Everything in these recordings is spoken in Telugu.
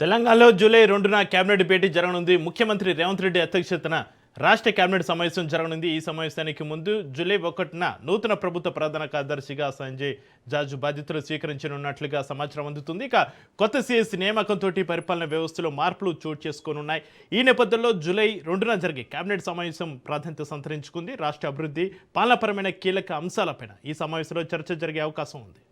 తెలంగాణలో జూలై 2న కేబినెట్ భేటీ జరగనుంది. ముఖ్యమంత్రి రేవంత్ రెడ్డి అధ్యక్షతన రాష్ట్ర కేబినెట్ సమావేశం జరగనుంది. ఈ సమావేశానికి ముందు జూలై 1న నూతన ప్రభుత్వ ప్రధాన కార్యదర్శిగా సంజయ్ జాజు బాధ్యతలు స్వీకరించనున్నట్లుగా సమాచారం అందుతుంది. ఇక కొత్త సీఎస్ నియామకంతో పరిపాలన వ్యవస్థలో మార్పులు చోటు చేసుకోనున్నాయి. ఈ నేపథ్యంలో జూలై 2న జరిగే కేబినెట్ సమావేశం ప్రాధాన్యత సంతరించుకుంది. రాష్ట్ర అభివృద్ధి, పాలనాపరమైన కీలక అంశాలపైన ఈ సమావేశంలో చర్చ జరిగే అవకాశం ఉంది.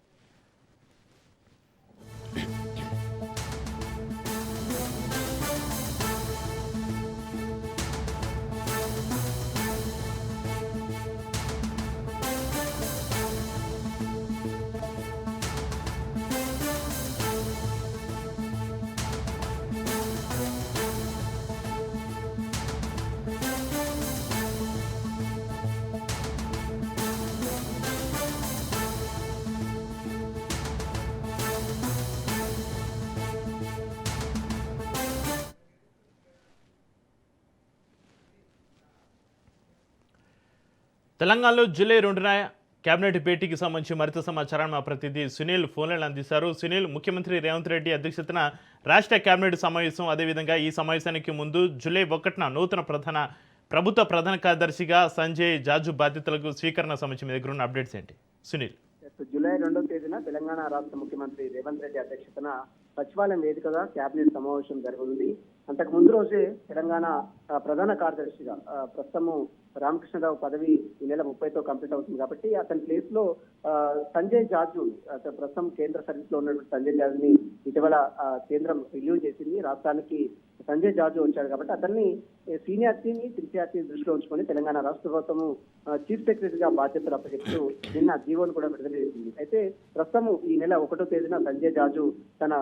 తెలంగాణలో జూలై 2న కేబినెట్ భేటీకి సంబంధించి మరింత సమాచారాన్ని మా ప్రతినిధి సునీల్ ఫోన్లను అందిస్తారు. సునీల్, ముఖ్యమంత్రి రేవంత్ రెడ్డి అధ్యక్షతన రాష్ట్ర కేబినెట్ సమావేశం, అదేవిధంగా ఈ సమావేశానికి ముందు జూలై 1న నూతన ప్రభుత్వ ప్రధాన కార్యదర్శిగా సంజయ్ జాజు బాధ్యతలకు స్వీకరణ సంబంధించి మీ దగ్గర ఉన్న అప్డేట్స్ ఏంటి సునీల్? జూలై 2వ తేదీన తెలంగాణ రాష్ట్ర ముఖ్యమంత్రి రేవంత్ రెడ్డి అధ్యక్షతన సచివాలయం వేదికగా కేబినెట్ సమావేశం జరగనుంది. అంతకు ముందు రోజే తెలంగాణ ప్రధాన కార్యదర్శిగా ప్రస్తుతము రామకృష్ణరావు పదవి ఈ నెల 30తో కంప్లీట్ అవుతుంది కాబట్టి అతని ప్లేస్ లో సంజయ్ జాజు, ప్రస్తుతం కేంద్ర సర్వీస్ లో ఉన్నటువంటి సంజయ్ జాజుని ఇటీవల కేంద్రం రిలీవ్ చేసింది. రాష్ట్రానికి సంజయ్ జాజు వచ్చాడు కాబట్టి అతన్ని సీనియారిటీని సిన్సియారిటీని దృష్టిలో ఉంచుకొని తెలంగాణ రాష్ట్ర ప్రభుత్వము చీఫ్ సెక్రటరీగా బాధ్యతలు అప్పచెప్తూ నిన్న జీవోను కూడా విడుదల చేసింది. అయితే ప్రస్తుతం ఈ నెల 1వ తేదీన సంజయ్ జాజు తన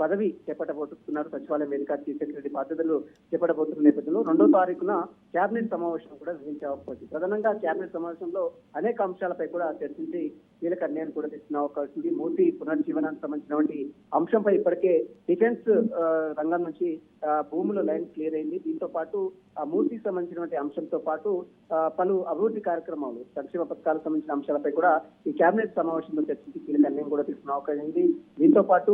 పదవి చేపట్టబోతున్నారు. సచివాలయం వేదిక చీఫ్ సెక్రటరీ బాధ్యతలు చేపట్టబోతున్న నేపథ్యంలో 2వ తారీఖున కేబినెట్ సమావేశం కూడా నిర్వహించే అవకాశం. ప్రధానంగా కేబినెట్ సమావేశంలో అనేక అంశాలపై కూడా చర్చించి కీలక నిర్ణయం కూడా తీసుకునే అవకాశం ఉంది. మూర్తి పునరుజ్జీవనానికి సంబంధించినటువంటి అంశంపై ఇప్పటికే డిఫెన్స్ రంగం నుంచి భూముల లైన్ క్లియర్ అయింది. దీంతో పాటు ఆ మూర్తికి సంబంధించినటువంటి అంశంతో పాటు పలు అభివృద్ధి కార్యక్రమాలు, సంక్షేమ పథకాలకు సంబంధించిన అంశాలపై కూడా ఈ కేబినెట్ సమావేశంలో చర్చించి కీలక నిర్ణయం కూడా తీసుకునే అవకాశం ఉంది. దీంతో పాటు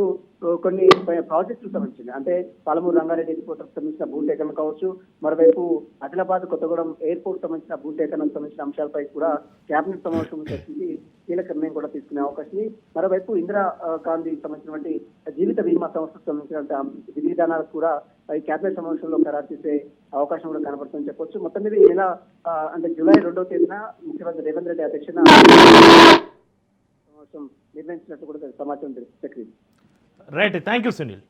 కొన్ని ప్రాజెక్టులకు సంబంధించింది, అంటే పాలమూరు రంగారెడ్డి ఎయిర్పోర్ట్ సంబంధించిన భూసేకరణ కావచ్చు, మరోవైపు ఆదిలాబాద్ కొత్తగూడెం ఎయిర్పోర్ట్ సంబంధించిన భూసేకరణకు సంబంధించిన అంశాలపై కూడా కేబినెట్ సమావేశంలో చర్చించి కీలక నిర్ణయం కూడా తీసుకునే అవకాశం ఉంది. మరోవైపు ఇందిరా గాంధీకి సంబంధించినటువంటి జీవిత బీమా సంస్థకు సంబంధించిన విధి విధానాలకు కూడా ఈ కేబినెట్ సమావేశంలో ఖరారు చేసే అవకాశం కూడా కనబడుతుందని చెప్పొచ్చు. మొత్తం మీద ఈ నెల అంటే జూలై 2వ తేదీన ముఖ్యమంత్రి రేవంత్ రెడ్డి అధ్యక్షతన సమావేశం నిర్వహించినట్టు కూడా సమాచారం. Right, thank you Sunil.